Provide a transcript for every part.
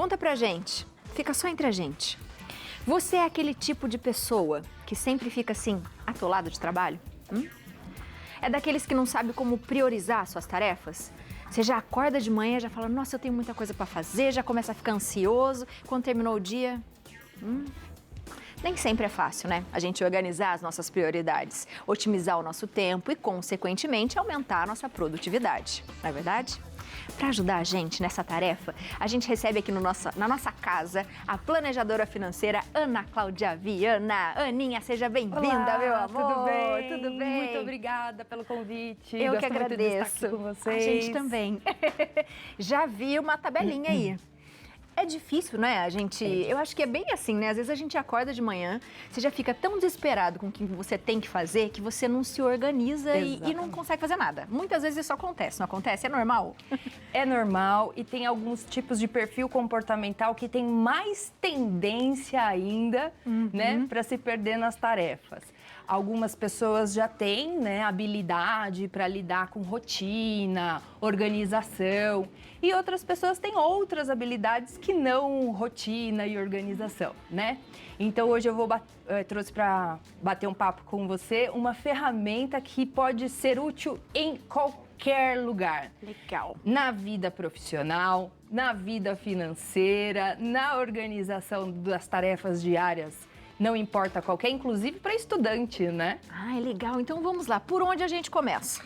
Conta pra gente, fica só entre a gente. Você é aquele tipo de pessoa que sempre fica assim, atolado de trabalho? É daqueles que não sabe como priorizar suas tarefas? Você já acorda de manhã e já fala, nossa, eu tenho muita coisa pra fazer, já começa a ficar ansioso. Quando terminou o dia, nem sempre é fácil, né? A gente organizar as nossas prioridades, otimizar o nosso tempo e, consequentemente, aumentar a nossa produtividade. Não é verdade? Para ajudar a gente nessa tarefa, a gente recebe aqui na nossa casa a planejadora financeira Ana Cláudia Viana. Aninha, seja bem-vinda, meu amor. Tudo bem? Tudo bem? Muito obrigada pelo convite. Eu que Gosto muito de estar agradeço. aqui com vocês. A gente também. Já vi uma tabelinha aí. É difícil, né? Eu acho que é bem assim, né? Às vezes a gente acorda de manhã, você já fica tão desesperado com o que você tem que fazer que você não se organiza e não consegue fazer nada. Muitas vezes isso acontece, não acontece? É normal? É normal e tem alguns tipos de perfil comportamental que tem mais tendência ainda, né, para se perder nas tarefas. Algumas pessoas já têm, né, habilidade para lidar com rotina, organização, e outras pessoas têm outras habilidades que não rotina e organização, né? Então hoje eu trouxe para bater um papo com você uma ferramenta que pode ser útil em qualquer lugar. Legal. Na vida profissional, na vida financeira, na organização das tarefas diárias. Não importa qualquer, inclusive para estudante, né? Ah, é legal. Então vamos lá. Por onde a gente começa?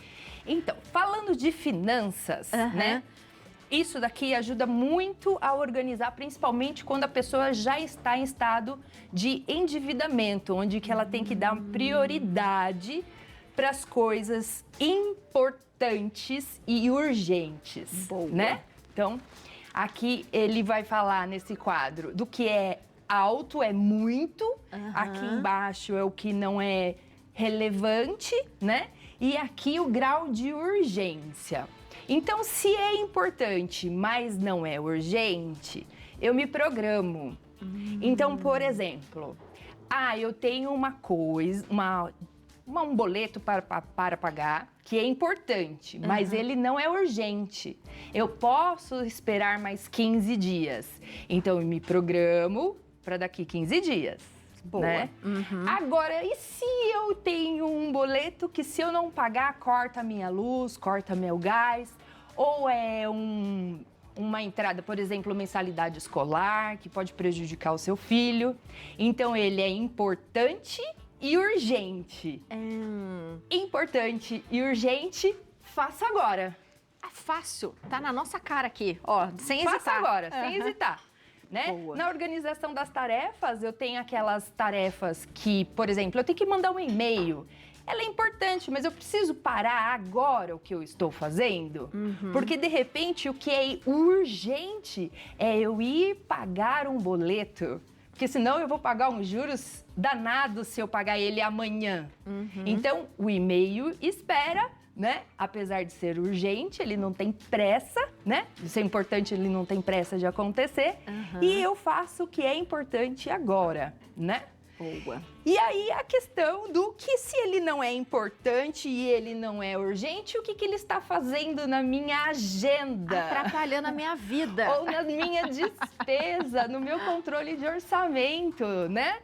Então, falando de finanças, né? Isso daqui ajuda muito a organizar, principalmente quando a pessoa já está em estado de endividamento, onde que ela tem que dar prioridade para as coisas importantes e urgentes, né? Então, aqui ele vai falar nesse quadro do que é alto, é muito, aqui embaixo é o que não é relevante, né? E aqui o grau de urgência. Então, se é importante, mas não é urgente, eu me programo. Então, por exemplo, eu tenho uma coisa, um boleto para pagar, que é importante, mas ele não é urgente. Eu posso esperar mais 15 dias. Então, eu me programo para daqui 15 dias. Boa. Né? Agora, e se eu tenho um boleto que se eu não pagar, corta a minha luz, corta meu gás, ou é uma entrada, por exemplo, mensalidade escolar, que pode prejudicar o seu filho. Então, ele é importante e urgente. Importante e urgente, faça agora. É fácil, tá na nossa cara aqui, ó, sem hesitar. Faça agora, sem hesitar. Né? Boa. Na organização das tarefas, eu tenho aquelas tarefas que, por exemplo, eu tenho que mandar um e-mail. Ela é importante, mas eu preciso parar agora o que eu estou fazendo. Porque, de repente, o que é urgente é eu ir pagar um boleto. Porque senão eu vou pagar uns juros danados se eu pagar ele amanhã. Então, o e-mail espera, né? Apesar de ser urgente, ele não tem pressa, né? De ser importante, ele não tem pressa de acontecer. E eu faço o que é importante agora, né? Boa. E aí a questão do que se ele não é importante e ele não é urgente, o que ele está fazendo na minha agenda? Atrapalhando a minha vida. Ou na minha despesa, no meu controle de orçamento, né?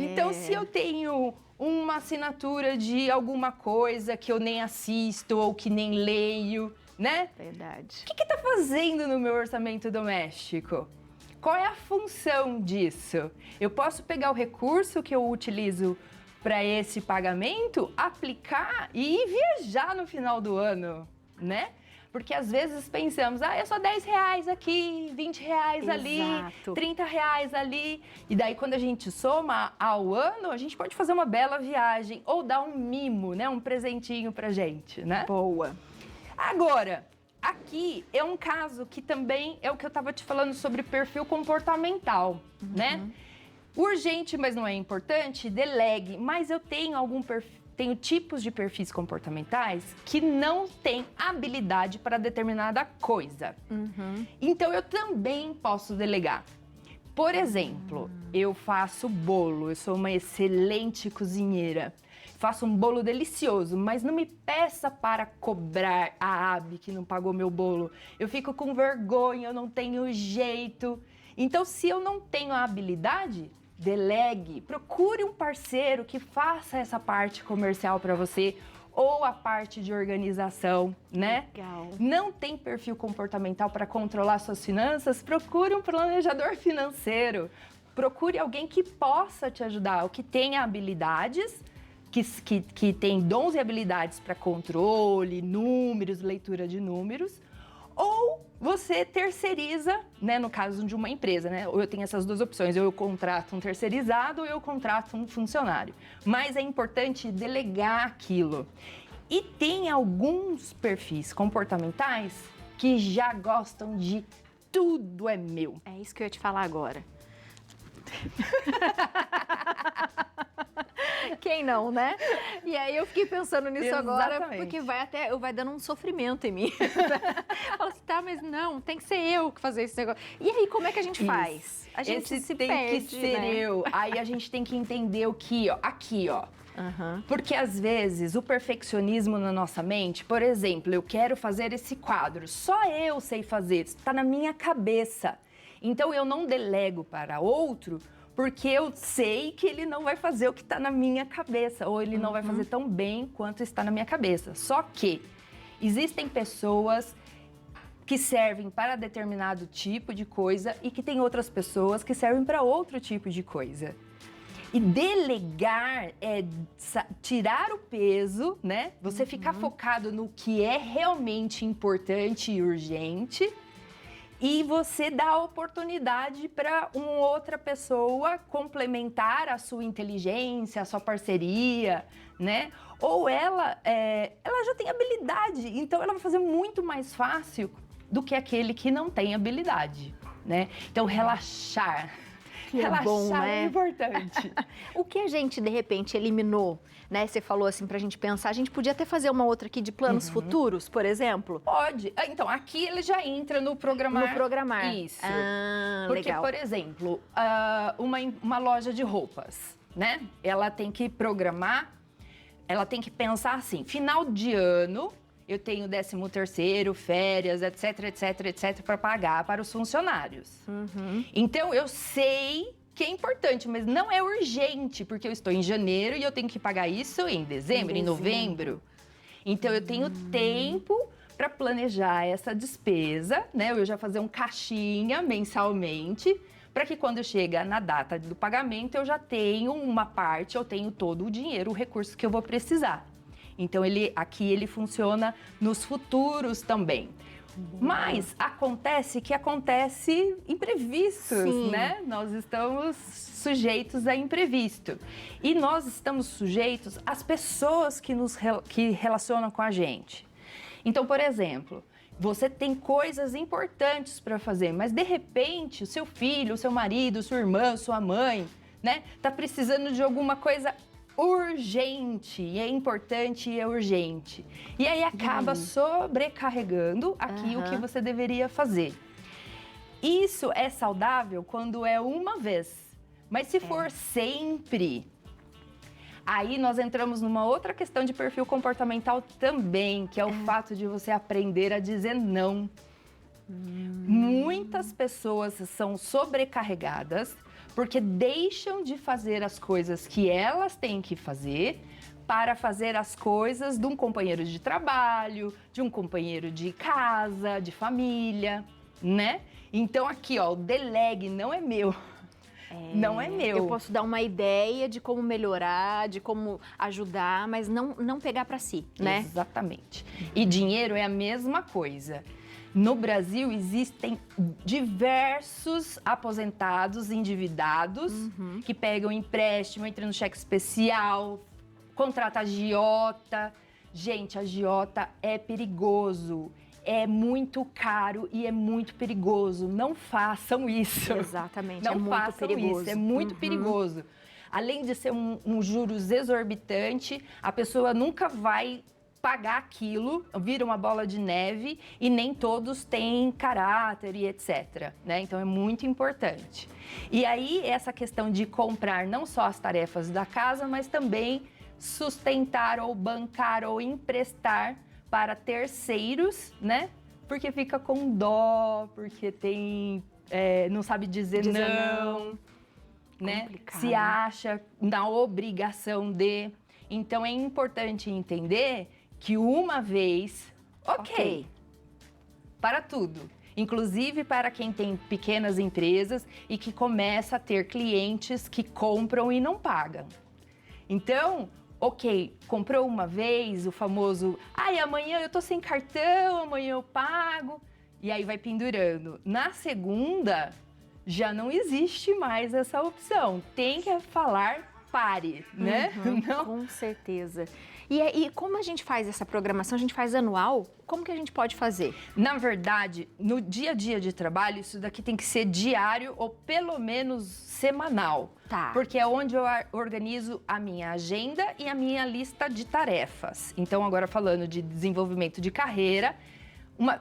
Então, se eu tenho uma assinatura de alguma coisa que eu nem assisto ou que nem leio, né? Verdade. O que está fazendo no meu orçamento doméstico? Qual é a função disso? Eu posso pegar o recurso que eu utilizo para esse pagamento, aplicar e viajar no final do ano, né? Porque às vezes pensamos, é só R$10 aqui, R$20 ali, R$30 ali. E daí quando a gente soma ao ano, a gente pode fazer uma bela viagem ou dar um mimo, né? Um presentinho pra gente, né? Boa. Agora, aqui é um caso que também é o que eu estava te falando sobre perfil comportamental, né? Urgente, mas não é importante, delegue. Mas eu tenho tenho tipos de perfis comportamentais que não têm habilidade para determinada coisa. Então, eu também posso delegar. Por exemplo, eu faço bolo, eu sou uma excelente cozinheira. Faço um bolo delicioso, mas não me peça para cobrar a Abby que não pagou meu bolo. Eu fico com vergonha, eu não tenho jeito. Então, se eu não tenho a habilidade, delegue, procure um parceiro que faça essa parte comercial para você ou a parte de organização, né? Legal. Não tem perfil comportamental para controlar suas finanças? Procure um planejador financeiro. Procure alguém que possa te ajudar, ou que tenha habilidades, que tem dons e habilidades para controle, números, leitura de números, ou você terceiriza, né, no caso de uma empresa, né? Ou eu tenho essas duas opções, ou eu contrato um terceirizado ou eu contrato um funcionário. Mas é importante delegar aquilo. E tem alguns perfis comportamentais que já gostam de tudo é meu. É isso que eu ia te falar agora. Quem não, né? E aí eu fiquei pensando nisso agora, porque vai dando um sofrimento em mim. Fala assim, tá, mas não, tem que ser eu que fazer esse negócio. E aí, como é que a gente faz? A gente se tem perde, que ser né? eu. Aí a gente tem que entender o que, ó, aqui, ó. Uhum. Porque às vezes o perfeccionismo na nossa mente, por exemplo, eu quero fazer esse quadro, só eu sei fazer, está na minha cabeça. Então eu não delego para outro, porque eu sei que ele não vai fazer o que está na minha cabeça, ou ele não vai fazer tão bem quanto está na minha cabeça. Só que existem pessoas que servem para determinado tipo de coisa e que tem outras pessoas que servem para outro tipo de coisa. E delegar é tirar o peso, né? Você ficar focado no que é realmente importante e urgente, e você dá a oportunidade para uma outra pessoa complementar a sua inteligência, a sua parceria, né? Ou ela já tem habilidade, então ela vai fazer muito mais fácil do que aquele que não tem habilidade, né? Então, relaxar. Relaxar bom, né? é importante. O que a gente, de repente, eliminou, né? Você falou assim pra gente pensar, a gente podia até fazer uma outra aqui de planos futuros, por exemplo? Pode. Então, aqui ele já entra no programar. No programar. Isso. Ah, Porque, legal. por exemplo, uma loja de roupas, né? Ela tem que programar, ela tem que pensar assim, final de ano, eu tenho 13º, férias, etc, etc, etc, para pagar para os funcionários. Então, eu sei que é importante, mas não é urgente, porque eu estou em janeiro e eu tenho que pagar isso em dezembro, em novembro. Então, eu tenho tempo para planejar essa despesa, né? Eu já fazer um caixinha mensalmente, para que quando chega na data do pagamento, eu já tenho uma parte, eu tenho todo o dinheiro, o recurso que eu vou precisar. Então, aqui ele funciona nos futuros também. Mas acontece imprevistos, Sim. né? Nós estamos sujeitos a imprevisto. E nós estamos sujeitos às pessoas que relacionam com a gente. Então, por exemplo, você tem coisas importantes para fazer, mas de repente o seu filho, o seu marido, sua irmã, sua mãe, né? Tá precisando de alguma coisa urgente, e é importante e é urgente. E aí acaba sobrecarregando aqui o que você deveria fazer. Isso é saudável quando é uma vez, mas se for sempre, aí nós entramos numa outra questão de perfil comportamental também, que é o fato de você aprender a dizer não. Muitas pessoas são sobrecarregadas porque deixam de fazer as coisas que elas têm que fazer para fazer as coisas de um companheiro de trabalho, de um companheiro de casa, de família, né? Então aqui, ó, o delegue não é meu. Não é meu. Eu posso dar uma ideia de como melhorar, de como ajudar, mas não pegar para si, né? Exatamente. E dinheiro é a mesma coisa. No Brasil, existem diversos aposentados endividados que pegam empréstimo, entram no cheque especial, contrata agiota. Gente, agiota é perigoso, é muito caro e é muito perigoso. Não façam isso. Exatamente, Não é muito façam perigoso. isso, é muito perigoso. Além de ser um juros exorbitante, a pessoa nunca vai pagar aquilo, vira uma bola de neve e nem todos têm caráter e etc, né? Então é muito importante. E aí essa questão de comprar não só as tarefas da casa, mas também sustentar ou bancar ou emprestar para terceiros, né? Porque fica com dó, porque tem não sabe dizer não, né? Complicado. Se acha na obrigação de. Então, é importante entender que uma vez, ok, para tudo. Inclusive para quem tem pequenas empresas e que começa a ter clientes que compram e não pagam. Então, ok, comprou uma vez, o famoso, amanhã eu tô sem cartão, amanhã eu pago, e aí vai pendurando. Na segunda, já não existe mais essa opção. Tem que falar pare, né? Não. Com certeza. E como a gente faz essa programação? A gente faz anual? Como que a gente pode fazer? Na verdade, no dia a dia de trabalho, isso daqui tem que ser diário ou pelo menos semanal. Tá. Porque é onde eu organizo a minha agenda e a minha lista de tarefas. Então, agora falando de desenvolvimento de carreira,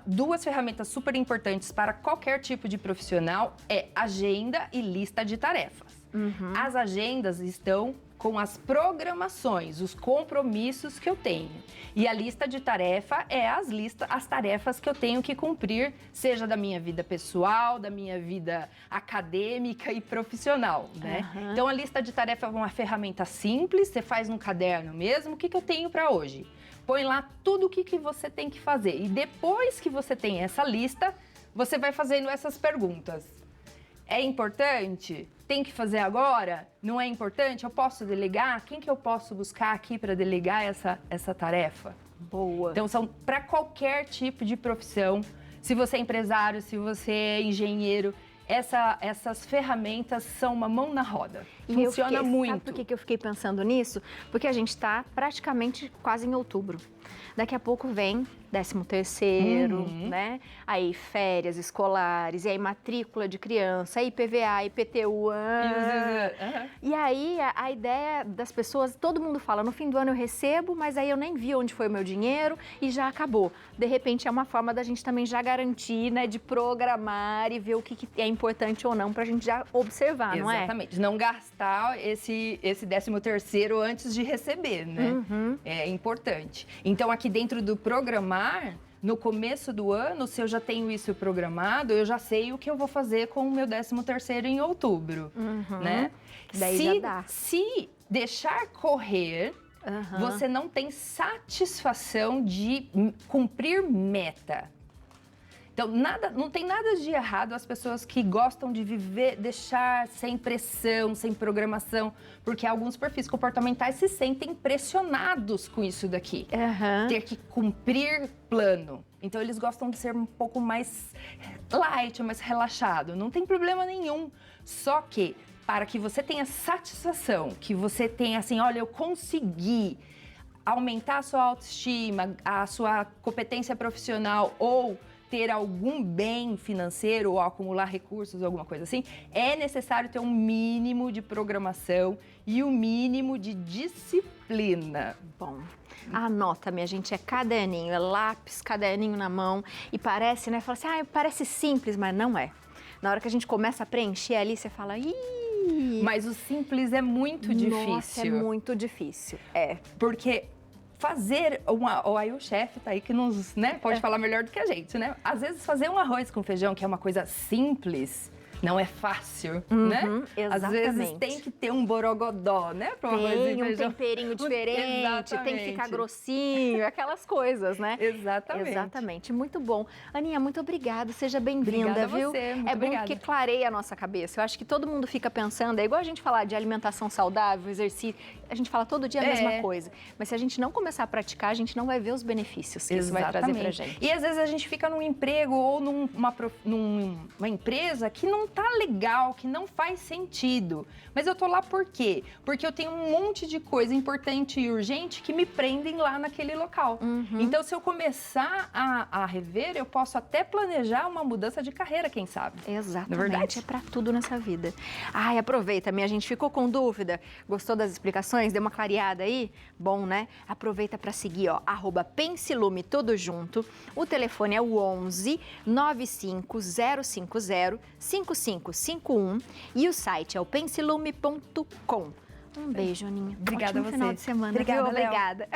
duas ferramentas super importantes para qualquer tipo de profissional é agenda e lista de tarefas. As agendas estão com as programações, os compromissos que eu tenho. E a lista de tarefa é as tarefas que eu tenho que cumprir, seja da minha vida pessoal, da minha vida acadêmica e profissional, né? Então, a lista de tarefa é uma ferramenta simples, você faz no caderno mesmo. O que eu tenho para hoje? Põe lá tudo o que você tem que fazer. E depois que você tem essa lista, você vai fazendo essas perguntas. É importante? Tem que fazer agora? Não é importante? Eu posso delegar? Quem que eu posso buscar aqui para delegar essa tarefa? Boa. Então, são para qualquer tipo de profissão. Se você é empresário, se você é engenheiro, essas ferramentas são uma mão na roda. Funciona muito. Sabe por que eu fiquei pensando nisso? Porque a gente está praticamente quase em outubro. Daqui a pouco vem 13º, né? Aí férias escolares, e aí matrícula de criança, aí IPVA, IPTU. E aí a ideia das pessoas, todo mundo fala, no fim do ano eu recebo, mas aí eu nem vi onde foi o meu dinheiro e já acabou. De repente é uma forma da gente também já garantir, né? De programar e ver o que é importante ou não pra gente já observar, não é? Exatamente. Não gastar esse 13º antes de receber, né? É importante. Então, aqui dentro do programar, no começo do ano, se eu já tenho isso programado, eu já sei o que eu vou fazer com o meu 13º em outubro, né? Daí já dá. Se deixar correr, você não tem satisfação de cumprir meta. Então, não tem nada de errado as pessoas que gostam de viver, deixar sem pressão, sem programação, porque alguns perfis comportamentais se sentem pressionados com isso daqui. Ter que cumprir plano. Então, eles gostam de ser um pouco mais light, mais relaxado. Não tem problema nenhum. Só que, para que você tenha satisfação, que você tenha assim, olha, eu consegui aumentar a sua autoestima, a sua competência profissional ou ter algum bem financeiro ou acumular recursos, alguma coisa assim, é necessário ter um mínimo de programação e um mínimo de disciplina. Bom, anota, minha gente, é caderninho, é lápis, caderninho na mão e parece, né, fala assim, parece simples, mas não é. Na hora que a gente começa a preencher ali, você fala, ih... Mas o simples é muito difícil. Nossa, é muito difícil, é. Porque fazer aí o chefe tá aí que nos, né, pode falar melhor do que a gente, né? Às vezes fazer um arroz com feijão, que é uma coisa simples, não é fácil, né? Exatamente. Às vezes tem que ter um borogodó, né? Tem um temperinho diferente, tem que ficar grossinho, aquelas coisas, né? Exatamente. Muito bom. Aninha, muito obrigada, seja bem-vinda, viu? Você, muito é obrigada. Bom que clareia a nossa cabeça. Eu acho que todo mundo fica pensando, é igual a gente falar de alimentação saudável, exercício, a gente fala todo dia a mesma coisa. Mas se a gente não começar a praticar, a gente não vai ver os benefícios que isso vai trazer pra gente. E às vezes a gente fica num emprego ou numa empresa que não tá legal, que não faz sentido. Mas eu tô lá por quê? Porque eu tenho um monte de coisa importante e urgente que me prendem lá naquele local. Então, se eu começar a rever, eu posso até planejar uma mudança de carreira, quem sabe? Exatamente. Não é verdade? É pra tudo nessa vida. Ai, aproveita, minha gente. Ficou com dúvida? Gostou das explicações? Deu uma clareada aí? Bom, né? Aproveita pra seguir, ó, @Pensilume, tudo junto. O telefone é o 11 95050 5551 e o site é o pensilume.com. Um beijo, Aninha. Obrigada Ótimo a você. final de semana. Obrigada, viu? Léo. Obrigada.